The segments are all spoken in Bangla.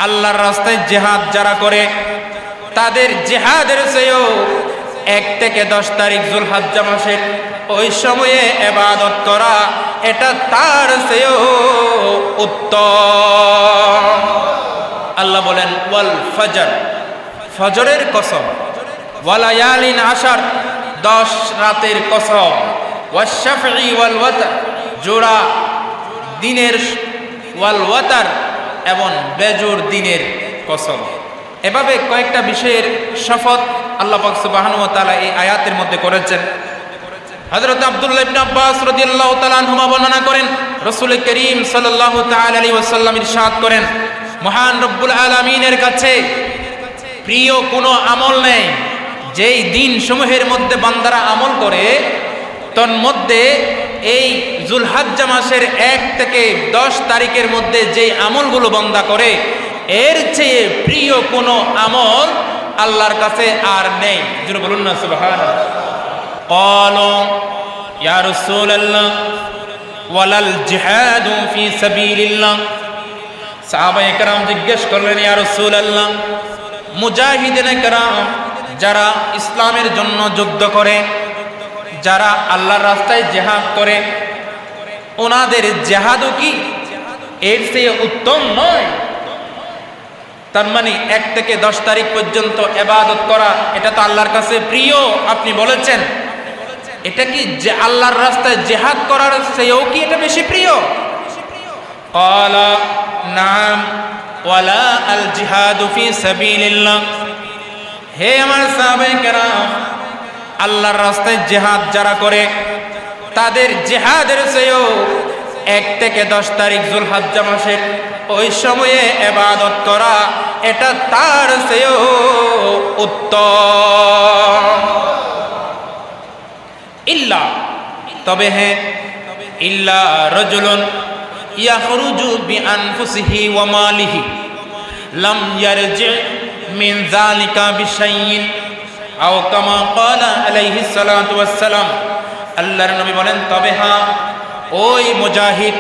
আল্লাহর রাস্তায় জিহাদ যারা করে তাদের জিহাদের চেয়েও 1 থেকে 10 তারিখ যুলহজ্জা মাসের ওই সময়ে ইবাদত করা এটা তার চেয়েও উত্তম। আল্লাহ বলেন ওয়াল ফজর, ফজরের কসম, ওয়ালায়ালিন আশার, 10 রাতের কসম, ওয়াশ-শাফঈ ওয়াল ওয়াতর, জোড়া দিনের, ওয়াল ওয়াতর এবং বেজোড় দিনের কসম। এভাবে কয়েকটা বিষয়ের শপথ আল্লাহ পাক সুবহানাহু ওয়া তাআলা এই আয়াতের মধ্যে করেছেন। হযরত আব্দুল্লাহ ইবনে আব্বাস রাদিয়াল্লাহু তাআলা আনহুমা বর্ণনা করেন, রাসূল করিম সাল্লাল্লাহু তাআলা আলাইহি ওয়াসাল্লাম ইরশাদ করেন, মহান রব্বুল আলামিনের কাছে প্রিয় কোনো আমল নেই যেই দিন সমূহের মধ্যে বান্দারা আমল করে তন্মধ্যে এই যুলহজ্জা মাসের 1 থেকে 10 তারিখের মধ্যে যেই আমলগুলো বান্দা করে এর চেয়ে প্রিয় কোনো আমল আল্লাহর কাছে আর নেই। জোরে বলুন না সুবহানাল্লাহ। ক্বালু ইয়া রাসূলুল্লাহ ওয়ালাল জিহাদু ফি সাবিলিল্লাহ। সাহাবায়ে কেরাম জিজ্ঞেস করলেন, ইয়া রাসূলুল্লাহ, মুজাহিদিনে কেরাম যারা ইসলামের জন্য যুদ্ধ করে, যারা আল্লাহর রাস্তায় জিহাদ করে, ওনাদের জিহাদও কি এর চেয়ে উত্তম নয়? তার মানে 1 থেকে 10 তারিখ পর্যন্ত ইবাদত করা এটা তো আল্লাহর কাছে প্রিয় আপনি বলেছেন, এটা কি যে আল্লাহর রাস্তায় জিহাদ করার চেয়েও কি এটা বেশি প্রিয়? ক্বালা নাম ওয়ালা আল জিহাদু ফি সাবিলিল্লাহ। হে আমার সাহাবায়ে কেরাম, আল্লাহর রাস্তায় জিহাদ যারা করে তাদের জিহাদের চেয়েও 1 থেকে 10 তারিখ যুলহজ্জা মাসের ওই সময়ে ইবাদত করা এটা তার চেয়েও উত্তম। ইল্লা, তবে হ্যাঁ, ইল্লা রাজুলুন ইয়াখরুজু বিআনফুসিহি ওয়া মালিহি লাম ইয়ারজি মিন যালিকা বিশাইইন আও কামা ক্বালা আলাইহিস সালাতু ওয়াস সালাম। আল্লাহর নবী বলেন, তবে হ্যাঁ, ওই মুজাহিদ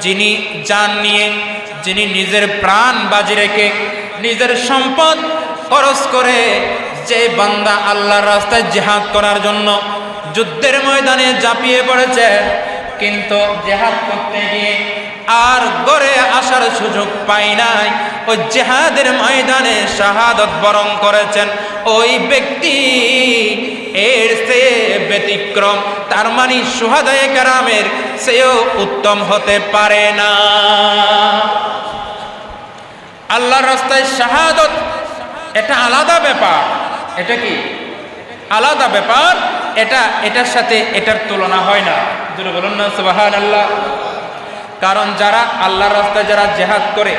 যিনি জান নিয়ে, যিনি নিজের প্রাণ বাজি রেখে নিজের সম্পদ খরচ করে যে বান্দা আল্লাহর রাস্তায় জিহাদ করার জন্য যুদ্ধের ময়দানে ঝাঁপিয়ে পড়েছে, কিন্তু জিহাদ করতে গিয়ে আর ঘরে আসার সুযোগ পাই নাই, ওই জিহাদের ময়দানে শাহাদত বরণ করেছেন, ওই ব্যক্তি এর চেয়ে ব্যতিক্রম, তার মানে শুহাদায়ে কেরামের চেয়েও উত্তম হতে পারে না। আল্লাহর রাস্তায় শাহাদত এটা আলাদা ব্যাপার। এটা কি আলাদা ব্যাপার, এটা এটার সাথে এটার তুলনা হয় না। জোরে বলুন না সুবহানাল্লাহ। কারণ যারা আল্লাহর রাস্তায় যারা জিহাদ করে,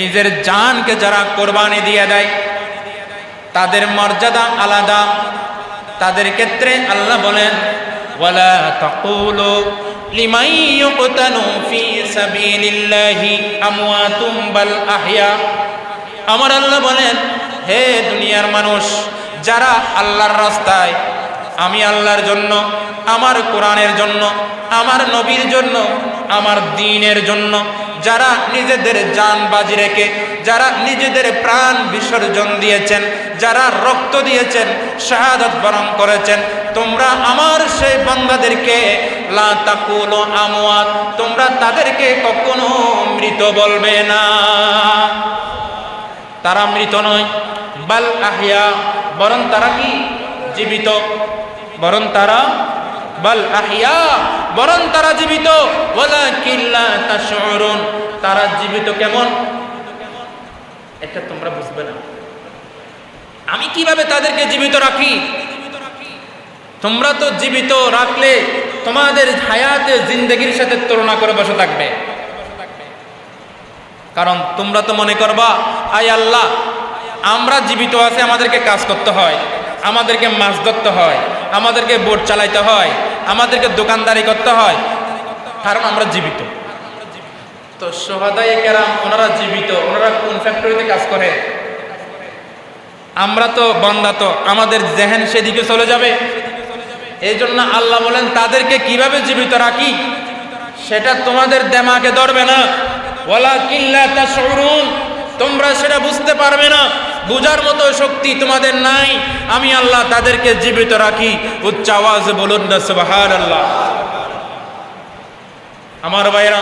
নিজের জানকে যারা কোরবানি দিয়ে দেয়, তাদের মর্যাদা আলাদা। তাদের ক্ষেত্রে আল্লাহ বলেন, ওয়ালা তাকুলু লিমান ইউকতালু ফি সাবিলিল্লাহি আমওয়াতুম বাল আহইয়া। আমার আল্লাহ বলেন, হে দুনিয়ার মানুষ, যারা আল্লাহর রাস্তায়, আমি আল্লাহর জন্য, আমার কোরআনের জন্য, আমার নবীর জন্য, আমার দ্বীনের জন্য যারা নিজেদের জান বাজি রেখে, যারা নিজেদের প্রাণ বিসর্জন দিয়েছেন, যারা রক্ত দিয়েছেন, শাহাদাত বরণ করেছেন, তোমরা আমার সেই বান্দাদেরকে লা তাকুলু আমওয়াত, তোমরা তাদেরকে কখনো মৃত বলবে না। তারা মৃত নয়, বাল আহইয়া, বরং তারা কি জীবিত, বরং তারা বাল আহইয়া, বরং তারা জীবিত। ওয়ালাকিন লা তাশউরুন, তারা জীবিত কেমন এটা তোমরা বুঝবে না। আমি কিভাবে তাদেরকে জীবিত রাখি? তোমরা তো জীবিত রাখলে তোমাদের হায়াতে জিন্দেগির সাথে তুলনা করে বসে থাকবে। কারণ তোমরা তো মনে করবা, আয় আল্লাহ, আমরা জীবিত আছি, আমাদেরকে কাজ করতে হয়, আমাদেরকে মাছ ধরতে হয়, আমাদেরকে বোট চালাইতে হয়, আমাদেরকে দোকানদারি করতে হয়, কারণ আমরা জীবিত। তো শুহাদায়ে কেরাম ওনারা জীবিত, ওনারা কোন ফ্যাক্টরিতে কাজ করে? আমরা তো বান্দা, তো আমাদের জেহেন সেদিকে চলে যাবে। এই জন্য আল্লাহ বলেন, তাদেরকে কিভাবে জীবিত রাখি সেটা তোমাদের দেমাগে ধরবে না। ওয়ালাকিন লা তাশউরুন, তোমরা সেটা বুঝতে পারবে না, বুঝার মতো শক্তি তোমাদের নাই, আমি আল্লাহ তাদেরকে জীবিত রাখি। উচ্চ আওয়াজে বলুন না সুবহানাল্লাহ। আমার ভাইরা,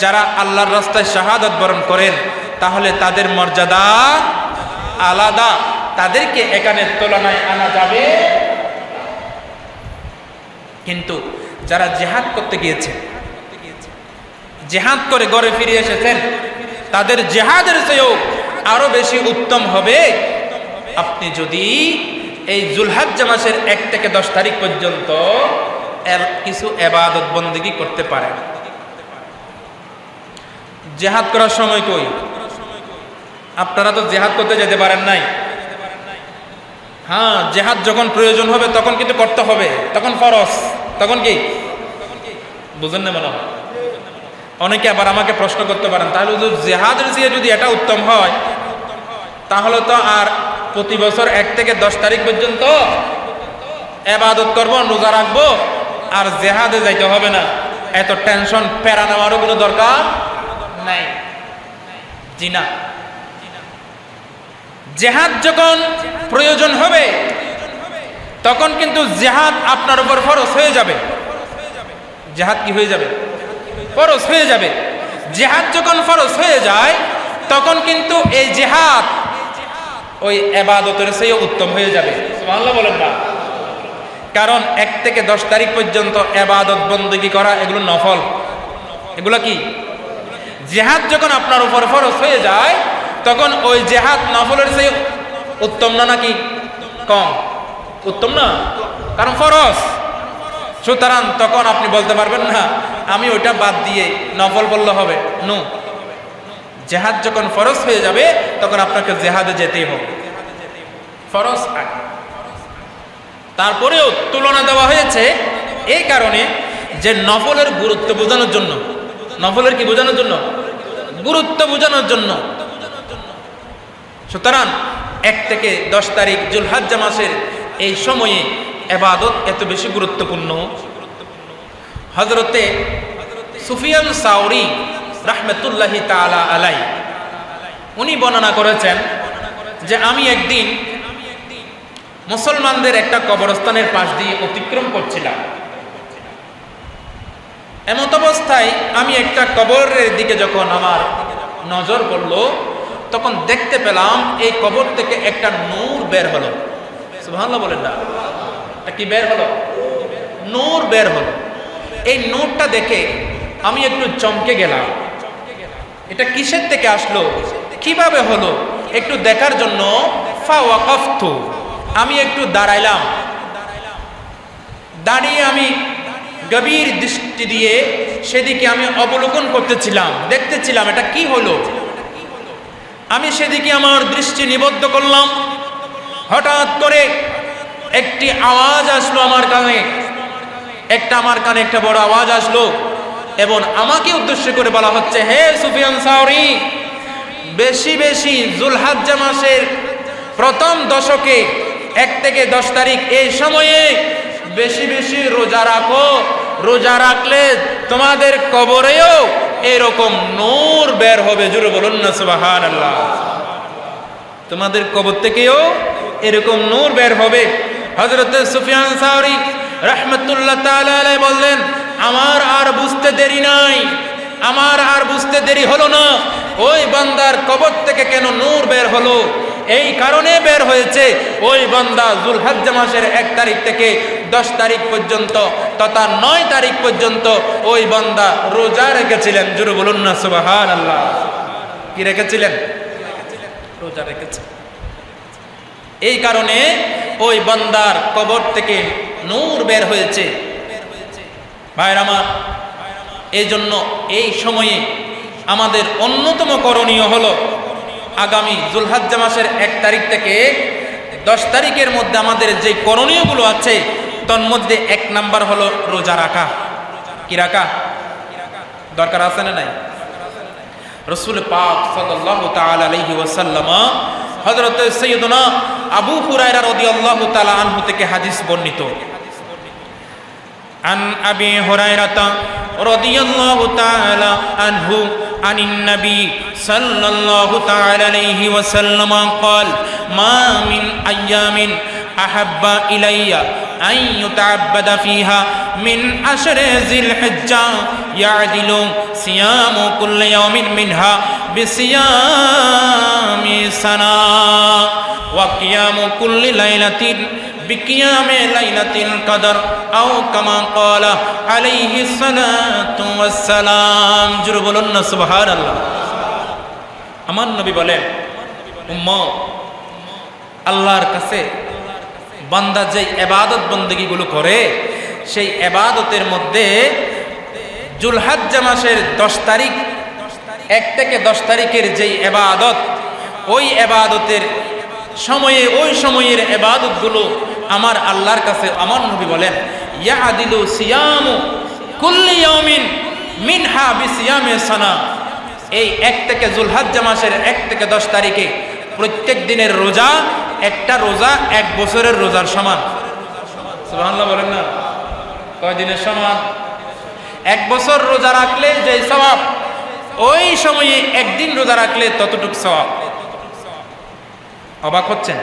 যারা আল্লাহর রাস্তায় শাহাদাত বরণ করেন তাহলে তাদের মর্যাদা আলাদা, তাদেরকে এখানে তুলনায় আনা যাবে। কিন্তু যারা জিহাদ করতে গিয়েছে, জিহাদ করে ঘরে ফিরে এসেছেন, তাদের জিহাদের চেয়েও আরো বেশি উত্তম হবে আপনি যদি এই যুলহজ্জা মাসের 1 থেকে 10 তারিখ পর্যন্ত কিছু ইবাদত বন্দেগী করতে পারেন। জিহাদ করার সময় কই? আপনারা তো জিহাদ করতে যেতে পারেন নাই। হ্যাঁ, জিহাদ যখন প্রয়োজন হবে তখন কিন্তু করতে হবে, তখন ফরজ, তখন কি বুঝেন না মনে হয়। অনেকে আবার আমাকে প্রশ্ন করতে পারেন, তাহলে জিহাদের চেয়ে যদি এটা উত্তম হয় তাহলে তো আর প্রতি বছর 1 থেকে 10 তারিখ পর্যন্ত ইবাদত করব, রোজা রাখবো, আর জিহাদে যাইতে হবে না, এত টেনশন প্যারা নেওয়ারও কোনো দরকার নাই। জি না, জিহাদ যখন প্রয়োজন হবে তখন কিন্তু জিহাদ আপনার উপর ফরজ হয়ে যাবে। জিহাদ কি হয়ে যাবে? ফরজ হয়ে যাবে। জিহাদ যখন ফরজ হয়ে যায় তখন কিন্তু এই জিহাদ ওই ইবাদতের চেয়ে উত্তম হয়ে যাবে। সুবহানাল্লাহ বলেন না? কারণ 1 থেকে 10 তারিখ পর্যন্ত ইবাদত বন্দেগী করা এগুলো নফল, এগুলো কি? জিহাদ যখন আপনার উপর ফরজ হয়ে যায় তখন ওই জিহাদ নফলের চেয়ে উত্তম না, নাকি কম? উত্তম না, কারণ ফরজ। সুতরাং তখন আপনি বলতে পারবেন না আমি ওইটা বাদ দিয়ে নফল বললে হবে। নো, জিহাদ যখন ফরজ হয়ে যাবে তখন আপনাকে জিহাদে যেতেই হবে, ফরজ আগে। তারপরেও তুলনা দেওয়া হয়েছে এই কারণে যে নফলের গুরুত্ব বোঝানোর জন্য। নফলের কি বোঝানোর জন্য? গুরুত্ব বোঝানোর জন্য। সুতরাং 1 থেকে 10 তারিখ যুলহজ্জা মাসের এই সময়ে ইবাদত এত বেশি গুরুত্বপূর্ণ। হযরতে সুফিয়ান সাওরি রাহমাতুল্লাহি তাআলা আলাইহি উনি বর্ণনা করেছেন যে আমি একদিন মুসলমানদের একটা কবরস্থানের পাশ দিয়ে অতিক্রম করছিলাম। এমত অবস্থায় আমি একটা কবরের দিকে যখন আমার নজর পড়ল তখন দেখতে পেলাম এই কবর থেকে একটা নূর বের হলো। সুবহানাল্লাহ বলেন না? এটা কি বের হলো? নূর বের হলো। এই নূরটা দেখে আমি একটু চমকে গেলাম। এটা কিসের থেকে আসলো, কিভাবে হলো একটু দেখার জন্য ফাওয়াকাফতু, আমি একটু দাঁড়াইলাম। দাঁড়িয়ে আমি গভীর দৃষ্টি দিয়ে সেদিকে আমি অবলোকন করতেছিলাম, দেখতেছিলাম এটা কি হলো। আমি সেদিকে আমার দৃষ্টি নিবদ্ধ করলাম। হঠাৎ করে একটি আওয়াজ আসলো আমার কানে, আমার কানে একটা বড় আওয়াজ আসলো এবং আমাকে উদ্দেশ্য করে বলা হচ্ছে, হে সুফিয়ান সাওরি, বেশি বেশি যুলহজ্জা মাসের প্রথম দশকে 1 থেকে 10 তারিখ এই সময়ে বেশি বেশি রোজা রাখো। রোজা রাখলে তোমাদের কবরেও এরকম নূর বের হবে। জোরে বলুন না সুবহানাল্লাহ। তোমাদের কবর থেকেও এরকম নূর বের হবে। হযরত সুফিয়ান সাওরি রাহমাতুল্লাহ তাআলা আলাইহি বললেন, আমার আর বুঝতে দেরি নাই, আমার আর বুঝতে দেরি হলো না। ওই বান্দার কবর থেকে কেন নূর বের হলো? এই কারণে বের হয়েছে, ওই বান্দা যুলহজ্জা মাসের 1 তারিখ থেকে 10 তারিখ পর্যন্ত তথা 9 তারিখ পর্যন্ত ওই বান্দা রোজা রেখেছিলেন। জোরে বলুন না সুবহানাল্লাহ। কি রেখেছিলেন? রোজা রেখেছে। এই কারণে ওই বান্দার কবর থেকে নূর বের হয়েছে। ভাইরা আমার, এই জন্য এই সময়ে আমাদের অন্যতম করণীয় হলো আগামী যুলহজ্জা মাসের 1 তারিখ থেকে 10 তারিখের মধ্যে আমাদের যে করণীয়গুলো আছে তার মধ্যে 1 নাম্বার হলো রোজা রাখা। কি রাখা দরকার আছে না নাই? রাসূল পাক সাল্লাল্লাহু তাআলা আলাইহি ওয়াসাল্লাম হযরত সাইয়্যিদুনা আবু হুরায়রা রাদিয়াল্লাহু তাআলা আনহু থেকে হাদিস বর্ণিত। আন আবি হুরায়রা রাদিয়াল্লাহু তাআলা আনহু আনিন নবী সাল্লাল্লাহু তাআলা আলাইহি ওয়াসাল্লাম قال ما من ايام احب الي ان يتعبد فيها من عشر ذي الحجة يعدل صيام كل يوم منها بصيام سنة وقيام كل ليلة بقيام ليلة القدر أو كما قال عليه الصلاة والسلام جربلنا سبحان الله আমার নবী বলেন উম্মত আল্লাহর কাছে বান্দা যে ইবাদত বন্দেগীগুলো করে সেই ইবাদতের মধ্যে যুলহজ্জা মাসের 10 তারিখ 1 থেকে 10 তারিখের যেই ইবাদত ওই ইবাদতের সময়ে ওই সময়ের ইবাদতগুলো আমার আল্লাহর কাছে আমার নবী বলেন ইয়াদিলু সিয়ামু কুল্লি ইয়াউমিন মিনহা বিসিয়ামি সানা এই 1 থেকে যুলহজ্জা মাসের 1 থেকে 10 তারিখে প্রত্যেক দিনের রোজা একটা রোজা 1 বছরের রোজার সমান সুবহানাল্লাহ বলেন না কয় দিনের সমান 1 বছর রোজা রাখলে যে সওয়াব ওই সময়ে একদিন রোজা রাখলে ততটুকু সওয়াব অবাক হচ্ছেন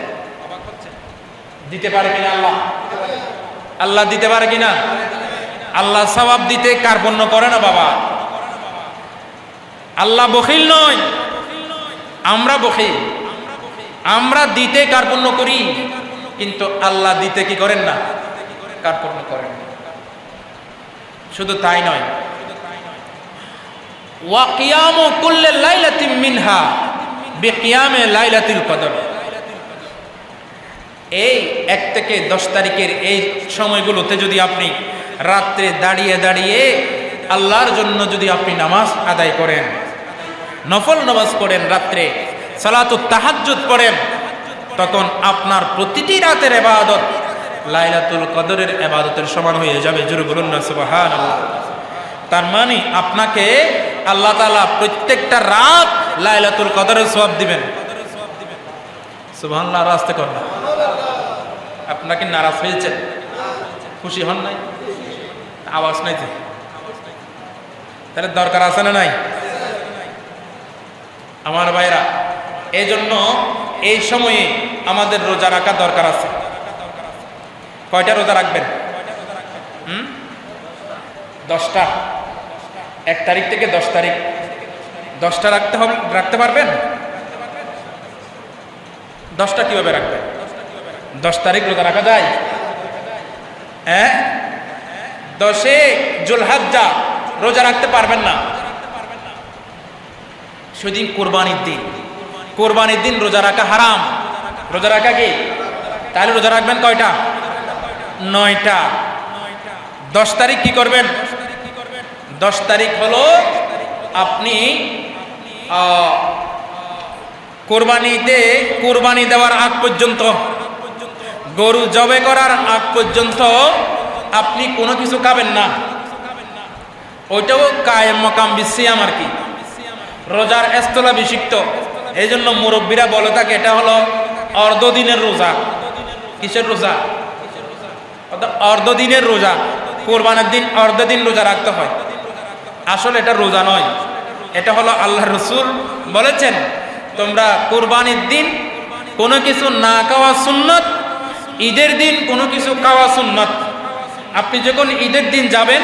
দিতে পারে কিনা আল্লাহ আল্লাহ দিতে পারে কিনা আল্লাহ সওয়াব দিতে কার্পণ্য করে না বাবা আল্লাহ বখিল নয় আমরা বখিল আমরা দিতে কার্পণ্য করি কিন্তু আল্লাহ দিতে কি করেন না কার্পণ্য করেন শুধু তাই নয় ওয়া কিয়ামু কুল্লি লাইলাতিন মিনহা বিকিয়ামে লাইলাতুল কদর এই 1 থেকে 10 তারিখের এই সময়গুলোতে যদি আপনি রাত্রে দাঁড়িয়ে দাঁড়িয়ে আল্লাহর জন্য যদি আপনি নামাজ আদায় করেন নফল নামাজ পড়েন রাত্রে সালাতুত তাহাজ্জুদ পড়েন তখন আপনার প্রতিটি রাতের ইবাদত লাইলাতুল কদরের ইবাদতের সমান হয়ে যাবে জোরে বলুন না সুবহানাল্লাহ তার মানে আপনাকে আল্লাহ তাআলা প্রত্যেকটা রাত লাইলাতুল কদরের সওয়াব দিবেন সুবহানাল্লাহ রাস্তে করুন আপনাকে নারাজ হয়েছে খুশি হন নাই আওয়াজ নাই তাহলে দরকার আছে না নাই আমার ভাইরা এই জন্য এই সময়ে আমাদের রোজা রাখা দরকার আছে কয়টা রোজা রাখবেন 10টা 1 তারিখ থেকে 10 তারিখ 10টা রাখতে পারবেন 10টা কিভাবে রাখবেন 10 তারিখ রোজা রাখা যায় হ্যাঁ 10 যুলহজ্জা রোজা রাখতে পারবেন না সেদিন কোরবানির দিন রোজা রাখা হারাম রোজা রাখা কি তাহলে রোজা রাখবেন কয়টা 9টা 10 তারিখ কি করবেন 10 তারিখ হলো আপনি কোরবানি দেওয়ার আগ পর্যন্ত গরু জবে করার আগ পর্যন্ত আপনি কোনো কিছু খাবেন না ওইটাও কায়েম মাকাম বিসিয়াম আর কি রোজার স্থলা বিশিষ্ট এই জন্য মুরব্বীরা বলে থাকে এটা হলো অর্ধদিনের রোজা কিসের রোজা অর্ধদিনের রোজা কোরবানির দিন অর্ধদিন রোজা রাখতে হয় আসলে এটা রোজা নয় এটা হলো আল্লাহর রাসূল বলেছেন তোমরা কোরবানির দিন কোনো কিছু না খাওয়া সুন্নাত ঈদের দিন কোনো কিছু খাওয়া সুন্নাত আপনি যখন ঈদের দিন যাবেন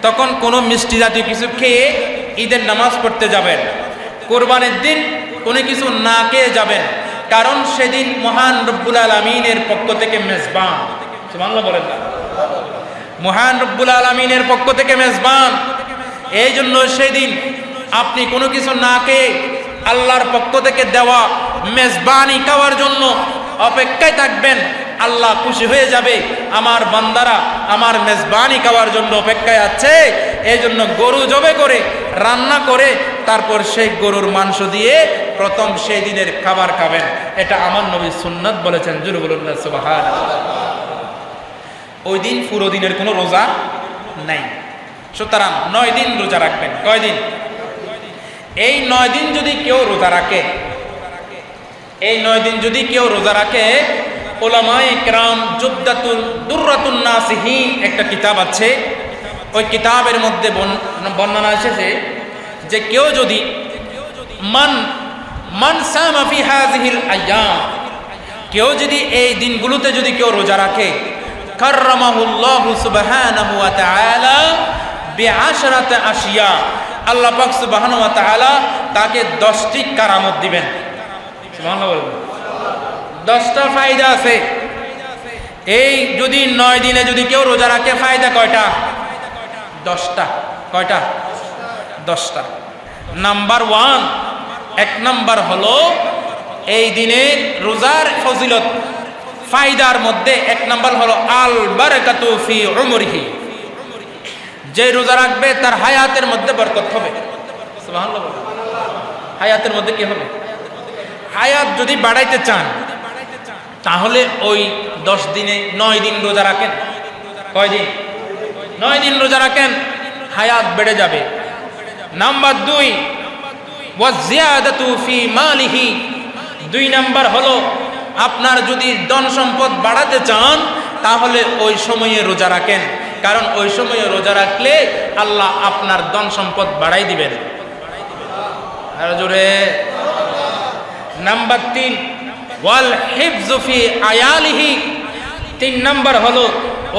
তখন কোনো মিষ্টি জাতীয় কিছু খেয়ে ঈদের নামাজ পড়তে যাবেন কোরবানির দিন কোনো কিছু না খেয়ে যাবেন কারণ সেদিন মহান রব্বুল আলামিনের পক্ষ থেকে মেজবান সুবহানাল্লাহ বলেন না মহান রব্বুল আলামিনের পক্ষ থেকে মেজবান এই জন্য সেদিন আপনি কোনো কিছু না খেয়ে আল্লাহর পক্ষ থেকে দেওয়া মেজবানি খাওয়ার জন্য অপেক্ষায় থাকবেন আল্লাহ খুশি হয়ে যাবে আমার বান্দারা আমার মেজবানি খাওয়ার জন্য অপেক্ষায় আছে এই জন্য গরু জবে করে রান্না করে তারপর সেই গরুর মাংস দিয়ে প্রথম সেই দিনের খাবার খাবেন এটা আমার নবী সুন্নাত বলেছেন জোরে বলুন না সুবহানাল্লাহ ওই দিন পুরো দিনের কোনো রোজা নাই সুতরাং 9 দিন রোজা রাখবেন কয় দিন এই 9 দিন যদি কেউ রোজা রাখে এই 9 দিন যদি কেউ রোজা রাখে উলামায়ে কেরাম দুররাতুন নাসিহিন একটা কিতাব আছে ওই কিতাবের মধ্যে বর্ণনা এসেছে যে কেউ যদি মান সামা ফি হাযিহিল আইয়াম, কেউ যদি এই দিনগুলোতে যদি কেউ রোজা রাখে, কাররামাহুল্লাহু সুবহানাহু ওয়া তাআলা বিআশরাতি আশিয়া, আল্লাহ পাক সুবহানাহু ওয়া তাআলা তাকে 10টি কারামত দিবেন। সুবহানাল্লাহ বলবেন। 10টা ফায়দা আছে। এই যদি 9 দিনে যদি কেউ রোজা রাখে, ফায়দা কয়টা? 10টা। কয়টা? 10টা। নাম্বার 1, 1 নাম্বার হলো এই দিনের রোজার ফজিলত ফায়দার মধ্যে 1 নাম্বার হলো আল বারাকাতু ফি উমরিহি, যে রোজা রাখবে তার হায়াতের মধ্যে বরকত হবে। সুবহানাল্লাহ। হায়াতের মধ্যে কি হবে? হায়াত যদি বাড়াইতে চান তাহলে ওই 10 দিনে 9 দিন রোজা রাখেন। কয় দিন? 9 দিন রোজা রাখেন, হায়াত বেড়ে যাবে। নাম্বার 2, ওয়াজিয়াদাতু ফি মালিহি, 2 নাম্বার হলো আপনার যদি ধন সম্পদ বাড়াতে চান তাহলে ওই সময়ে রোজা রাখেন, কারণ ওই সময়ে রোজা রাখলে আল্লাহ আপনার ধন সম্পদ বাড়াই দিবেন। আর জোরে। নাম্বার 3, ওয়াল হিফযু ফি আয়ালিহি, 3 নাম্বার হলো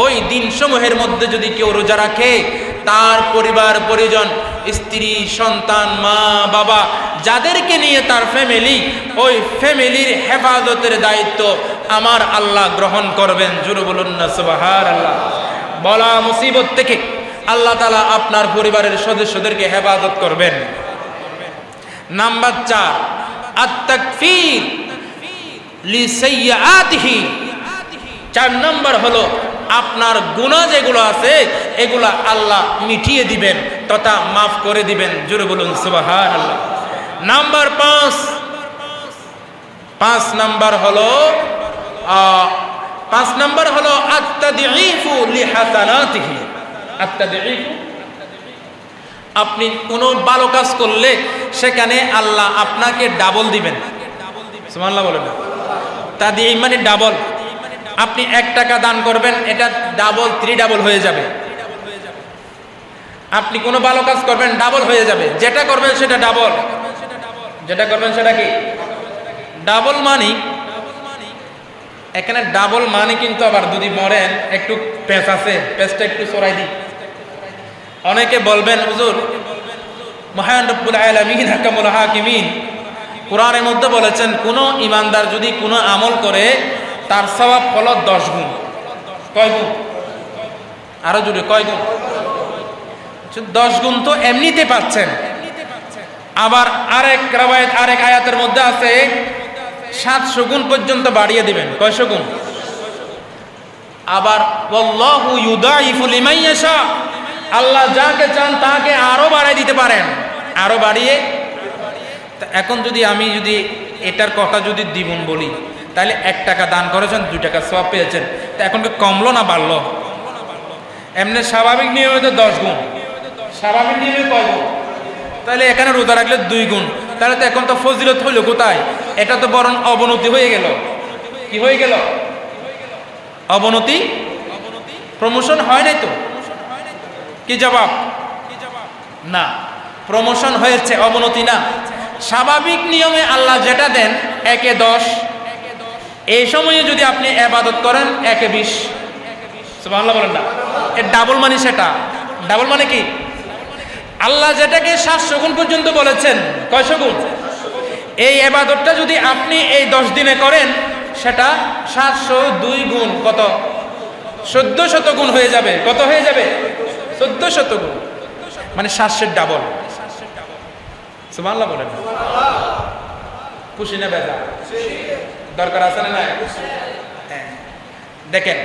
ওই দিন সমূহের মধ্যে যদি কেউ রোজা রাখে তার পরিবার পরিজন, স্ত্রী সন্তান মা বাবা যাদেরকে নিয়ে তার ফ্যামিলি, ওই ফ্যামিলির হেফাজতের দায়িত্ব আমার আল্লাহ গ্রহণ করবেন। জোরে বলুন না সুবহানাল্লাহ। বলা মুসিবত থেকে আল্লাহ তাআলা আপনার পরিবারের সদস্যদেরকে হেফাজত করবেন। নাম্বার 4, আত-তাকফীর লিসাইয়্যাতিহি, 4 নাম্বার হলো আপনার গুনাহ যেগুলো আছে এগুলা আল্লাহ মিটিয়ে দিবেন তথা মাফ করে দিবেন। জোরে বলুন সুবহানাল্লাহ। নাম্বার 5 নাম্বার হলো আত-তাদঈফু লিহাসানাতিহি। আত-তাদঈফু, আপনি কোনো ভালো কাজ করলে সেখানে আল্লাহ আপনাকে ডাবল দিবেন। সুবহানাল্লাহ বলেন। তাদঈফ মানে ডাবল। আপনি 1 টাকা দান করবেন, এটা ডাবল 3 ডাবল হয়ে যাবে। আপনি কোনো ভালো কাজ করবেন, ডাবল হয়ে যাবে। যেটা করবেন সেটা ডাবল, যেটা করবেন সেটা কি ডাবল। মানে এখানে ডাবল মানে কিন্তু আবার যদি মরেন একটু পেঁচ আছে, পেঁচটা একটু সরাই দিই। অনেকে বলবেন হুজুর মহান রব্বুল আলামিন হাকামুল হাকিমিন কোরআনের মধ্যে বলেছেন কোন ইমানদার যদি কোনো আমল করে তার সওয়াব হলো 10 গুণ। কয় গুণ? আরো জোরে, কয় গুণ? 10 গুণ তো এমনিতে পাচ্ছেন। আবার আরেক রাওয়ায়াত, আরেক আয়াতের মধ্যে আছে 700 গুণ পর্যন্ত বাড়িয়ে দিবেন। কয়শো গুণ? আবার ওয়াল্লাহু ইউদাইফু লিমান ইয়াশা, আল্লাহ যাকে চান তাকে আরো বাড়াই দিতে পারেন, আরো বাড়িয়ে। এখন যদি আমি এটার কথা যদি দ্বিগুণ বলি তাহলে 1 টাকা দান করেছেন 2 টাকা সওয়াব পেয়েছেন, তা এখন কি কমলো না বাড়লো? এমনি স্বাভাবিক নিয়মে তো 10 গুণ, স্বাভাবিক নিয়মে কয় গুণ? তাহলে এখানে রোজা রাখলে 2 গুণ, তাহলে তো এখন তো ফজিলত হইল কোথায়? এটা তো বরং অবনতি হয়ে গেল। কি হয়ে গেল? অবনতি। প্রমোশন হয় নাই তো? কি জবাব? না, প্রমোশন হয়েছে, অবনতি না। স্বাভাবিক নিয়মে আল্লাহ যেটা দেন 1-এ 10, এই সময়ে যদি আপনি ইবাদত করেন 1-এ 20। সুবহানাল্লাহ বলেন না। এর ডাবল মানে সেটা। ডাবল মানে কি? আল্লাহ যেটাকে 700 গুণ পর্যন্ত বলেছেন, কয়শো গুণ? এই ইবাদতটা যদি আপনি এই 10 দিনে করেন সেটা 702 গুণ, কত? 1400 গুণ হয়ে যাবে। কত হয়ে যাবে? 1400 গুণ, মানে 700 ডাবল। সুবহানাল্লাহ বলেন। খুশি না বেজা? দরকার আছে না? দেখেন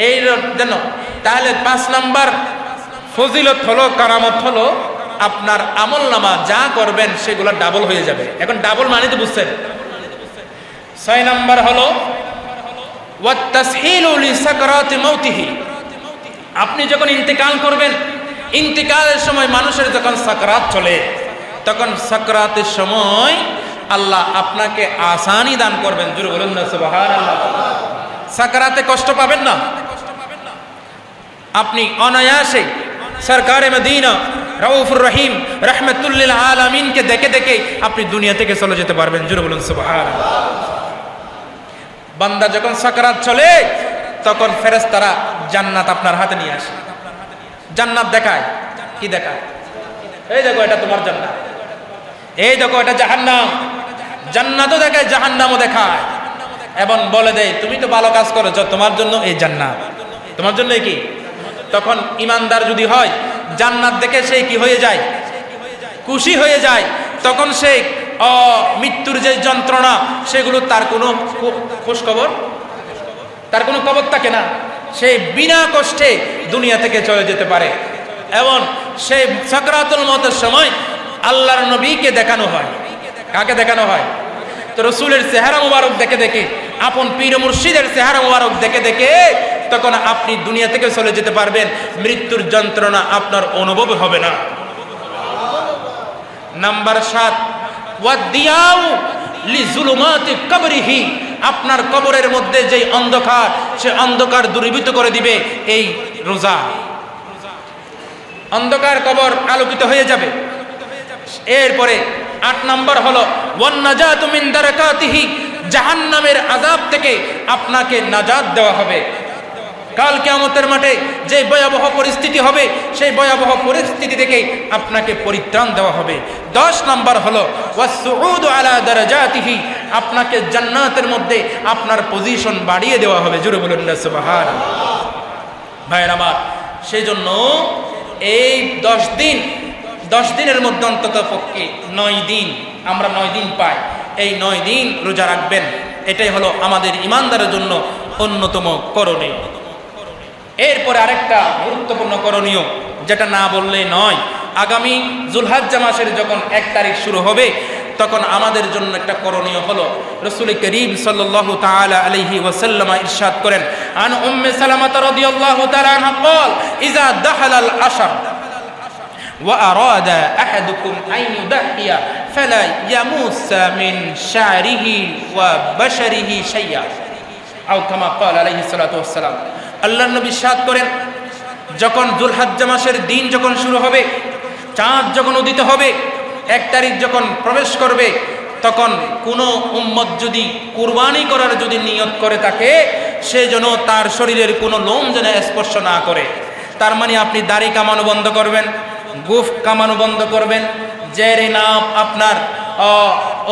এই জন্য তাহলে 5 নাম্বার ফজিলত হলো, কারামত হলো আপনার আমল নামা যা করবেন সেগুলো ডাবল হয়ে যাবে। এখন ডাবল মানে তো বুঝছেন। 6 নাম্বার হলো ওয়াত তাসহিলু লিসাকরাতি মাউতিহি, আপনি যখন ইন্তেকাল করবেন, ইন্তেকালের সময় মানুষের যখন সাকরাত চলে তখন সাকরাতের সময় আল্লাহ আপনাকে আসানি দান করবেন। জোরে বলুন না সুবহানাল্লাহ। সাকরাতে কষ্ট পাবেন না, আপনি অনায়াসে সরকারে মদিনা রাউফুর রহিম, রাহমাতুল্লিল আলামিনকে দেখে দেখে আপনি দুনিয়া থেকে চলে যেতে পারবেন। জোরে বলুন সুবহানাল্লাহ। বান্দা যখন সাকরাত চলে তখন ফেরেশতারা জান্নাত আপনার হাতে নিয়ে আসে, জান্নাত দেখায়। কি দেখায়? এই দেখো এটা তোমার জান্নাত, এই দেখো এটা জাহান্নাম। জান্নাতও দেখায়, জাহান্নামও দেখায়, এবং বলে দেয় তুমি তো ভালো কাজ করেছো, তোমার জন্য এই জান্নাত, তোমার জন্য কি। তখন ইমানদার যদি হয়, জান্নাত দেখে সে কি হয়ে যায়? খুশি হয়ে যায়। তখন সে মৃত্যুর যে যন্ত্রণা, সেগুলো তার কোনো খোঁজ খবর, তার কোনো খবর থাকে না। সে বিনা কষ্টে দুনিয়া থেকে চলে যেতে পারে। এবং সে সাকরাতুল মওতের সময় আল্লাহর নবীকে দেখানো হয়। কাকে দেখানো হয়? তো রসুলের চেহারা মুবারক দেখে দেখে, আপন পীর মুর্শিদের চেহারা মুবারক দেখে দেখে তখন আপনি দুনিয়া থেকে চলে যেতে পারবেন। মৃত্যুর যন্ত্রণা আপনার অনুভব হবে না। নাম্বার 7, ওয়াদিয়াউ লিজুলুমাতি কবরিহি, আপনার কবরের মধ্যে যে অন্ধকার, সে অন্ধকার দূরীভূত করে দিবে এই রোজা। অন্ধকার কবর আলোকিত হয়ে যাবে। এরপরে 8 নম্বর হলো ওয়ান নাজাতু মিন দারাকাতিহি, জাহান্নামের আযাব থেকে আপনাকে নাজাত দেওয়া হবে। কাল কিয়ামতের মাঠে যে ভয়াবহ পরিস্থিতি হবে, সেই ভয়াবহ পরিস্থিতি থেকে আপনাকে পরিত্রাণ দেওয়া হবে। 10 নম্বর হলো ওয়াসউদু আলা দারাজাতিহি, আপনাকে জান্নাতের মধ্যে আপনার পজিশন বাড়িয়ে দেওয়া হবে। জোরে বলুন না সুবহানাল্লাহ। ভাইরা আমার, সেই জন্য এই 10 দিনের মধ্যে অন্তত পক্ষে 9 দিন, আমরা 9 দিন পাই, এই 9 দিন রোজা রাখবেন। এটাই হলো আমাদের ইমানদারের জন্য অন্যতম করণীয়। এরপরে আরেকটা গুরুত্বপূর্ণ করণীয়, যেটা না বললে নয়, আগামী যুলহজ্জা মাসের যখন 1 তারিখ শুরু হবে, তখন আমাদের জন্য একটা করণীয় হলো, রাসূল করিম সাল্লাল্লাহু তাআলা আলাইহি ওয়াসাল্লাম ইরশাদ করেন, আন উম্মে সালামা রাদিয়াল্লাহু তাআলা আনহা قال ইযা দাখালাল আশর ওয়া আরাদা আহাদুকুম আন ইউদাহিয়া ফালা ইয়ামুসা মিন শারিহি ওয়া বাশারিহি শাইয়া, আও কামা ক্বাল আলাইহিস সালাতু ওয়াস সালাম। আল্লাহর নবী ইরশাদ করেন, যখন যুলহজ্জা মাসের দিন যখন শুরু হবে, চাঁদ যখন উদিত হবে, 1 তারিখ যখন প্রবেশ করবে, তখন কোনো উম্মত যদি কুরবানি করার যদি নিয়ত করে থাকে, সে যেন তার শরীরের কোনো লোম যেন স্পর্শ না করে। তার মানে আপনি দাড়ি কামানো বন্ধ করবেন, গোঁফ কামানো বন্ধ করবেন, জেরে নাপ, আপনার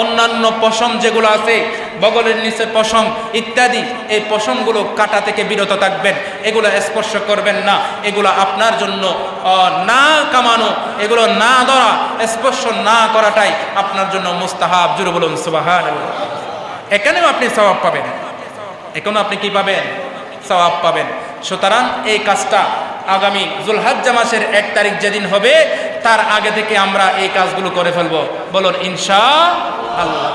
অন্যান্য পশম যেগুলো আছে, বগলের নিচে পশম ইত্যাদি, এই পশমগুলো কাটা থেকে বিরত থাকবেন, এগুলো স্পর্শ করবেন না। এগুলো আপনার জন্য না কামানো, এগুলো না ধরা, স্পর্শ না করাটাই আপনার জন্য মুস্তাহাব। জোরে বলুন সুবহানাল্লাহ। এখানেও আপনি সওয়াব পাবেন, এখানেও আপনি কি পাবেন? সওয়াব পাবেন। সুতরাং এই কাজটা আগামী যুলহজ্জা মাসের 1 তারিখ যেদিন হবে, তার আগে থেকে আমরা এই কাজগুলো করে ফেলবো। বলুন ইনশাআল্লাহ।